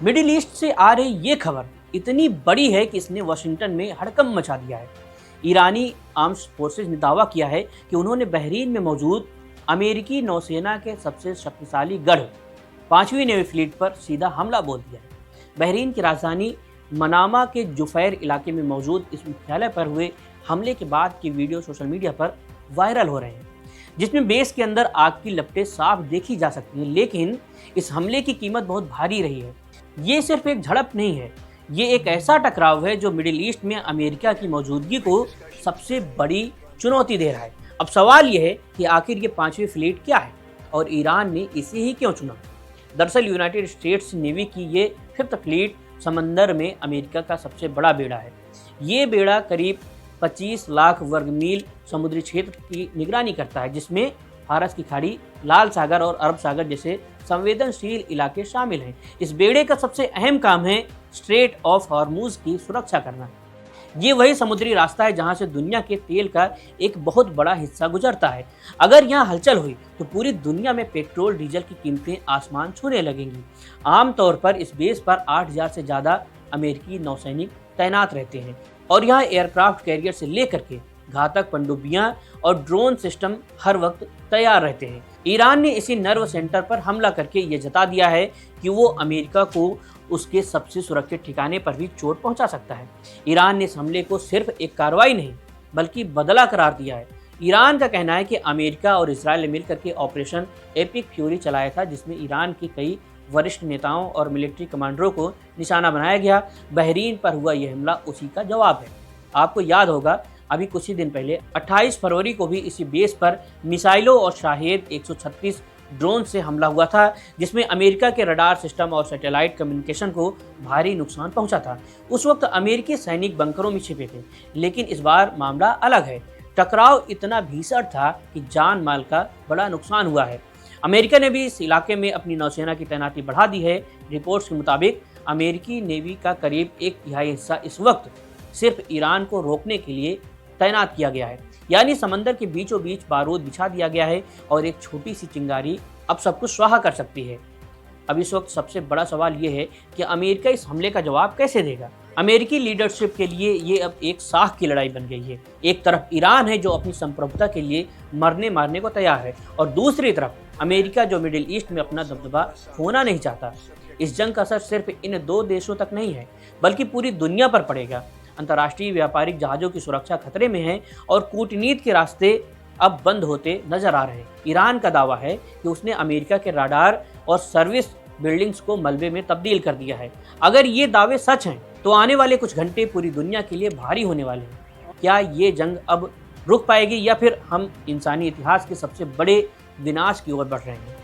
Middle east से आ रही ये खबर इतनी बड़ी है कि इसने वाशिंगटन में हड़कंप मचा दिया है। ईरानी आर्म्स फोर्सेज ने दावा किया है कि उन्होंने बहरीन में मौजूद अमेरिकी नौसेना के सबसे शक्तिशाली गढ़ 5वीं नेवी फ्लीट पर सीधा हमला बोल दिया है। बहरीन की राजधानी मनामा के जुफैर इलाके में मौजूद इस मुख्यालय पर हुए हमले के बाद की वीडियो सोशल मीडिया पर वायरल हो रहे हैं, जिसमें बेस के अंदर आग की लपटें साफ देखी जा सकती हैं। लेकिन इस हमले की कीमत बहुत भारी रही है। ये सिर्फ एक झड़प नहीं है, ये एक ऐसा टकराव है जो मिडिल ईस्ट में अमेरिका की मौजूदगी को सबसे बड़ी चुनौती दे रहा है। अब सवाल यह है कि आखिर ये 5वीं फ्लीट क्या है और ईरान ने इसे ही क्यों चुना। दरअसल यूनाइटेड स्टेट्स नेवी की ये 5th फ्लीट समंदर में अमेरिका का सबसे बड़ा बेड़ा है। ये बेड़ा करीब 25 लाख वर्ग मील समुद्री क्षेत्र की निगरानी करता है, जिसमें फारस की खाड़ी, लाल सागर और अरब सागर जैसे संवेदनशील इलाके शामिल हैं। इस बेड़े का सबसे अहम काम है स्ट्रेट ऑफ हॉर्मुज की सुरक्षा करना। ये वही समुद्री रास्ता है जहां से दुनिया के तेल का एक बहुत बड़ा हिस्सा गुजरता है। अगर यहाँ हलचल हुई तो पूरी दुनिया में पेट्रोल डीजल की कीमतें आसमान छूने लगेंगी। आमतौर पर इस बेस पर 8000 से ज़्यादा अमेरिकी नौसैनिक तैनात रहते हैं और यहाँ एयरक्राफ्ट कैरियर से लेकर के घातक पनडुब्बियां और ड्रोन सिस्टम हर वक्त तैयार रहते हैं। ईरान ने इसी नर्व सेंटर पर हमला करके ये जता दिया है कि वो अमेरिका को उसके सबसे सुरक्षित ठिकाने पर भी चोट पहुंचा सकता है। ईरान ने इस हमले को सिर्फ एक कार्रवाई नहीं बल्कि बदला करार दिया है। ईरान का कहना है कि अमेरिका और इजरायल ने मिलकर के ऑपरेशन एपिक फ्यूरी चलाया था, जिसमें ईरान के कई वरिष्ठ नेताओं और मिलिट्री कमांडरों को निशाना बनाया गया। बहरीन पर हुआ यह हमला उसी का जवाब है। आपको याद होगा अभी कुछ ही दिन पहले 28 फरवरी को भी इसी बेस पर मिसाइलों और शाहेद 136 ड्रोन से हमला हुआ था, जिसमें अमेरिका के रडार सिस्टम और सैटेलाइट कम्युनिकेशन को भारी नुकसान पहुंचा था। उस वक्त अमेरिकी सैनिक बंकरों में छिपे थे, लेकिन इस बार मामला अलग है। टकराव इतना भीषण था कि जान माल का बड़ा नुकसान हुआ है। अमेरिका ने भी इस इलाके में अपनी नौसेना की तैनाती बढ़ा दी है। रिपोर्ट्स के मुताबिक अमेरिकी नेवी का करीब 1/3 हिस्सा इस वक्त सिर्फ ईरान को रोकने के लिए तैनात किया गया है, यानी समंदर के बीचों बीच बारूद बिछा दिया गया है और एक छोटी सी चिंगारी अब सब कुछ स्वाहा कर सकती है। अब इस वक्त सबसे बड़ा सवाल ये है कि अमेरिका इस हमले का जवाब कैसे देगा। अमेरिकी लीडरशिप के लिए ये अब एक साख की लड़ाई बन गई है। एक तरफ ईरान है जो अपनी संप्रभुता के लिए मरने मारने को तैयार है, और दूसरी तरफ अमेरिका जो मिडिल ईस्ट में अपना दबदबा खोना नहीं चाहता। इस जंग का असर सिर्फ इन 2 देशों तक नहीं है बल्कि पूरी दुनिया पर पड़ेगा। अंतर्राष्ट्रीय व्यापारिक जहाज़ों की सुरक्षा खतरे में है और कूटनीति के रास्ते अब बंद होते नजर आ रहे हैं। ईरान का दावा है कि उसने अमेरिका के रडार और सर्विस बिल्डिंग्स को मलबे में तब्दील कर दिया है। अगर ये दावे सच हैं तो आने वाले कुछ घंटे पूरी दुनिया के लिए भारी होने वाले हैं। क्या ये जंग अब रुक पाएगी या फिर हम इंसानी इतिहास के सबसे बड़े विनाश की ओर बढ़ रहे हैं?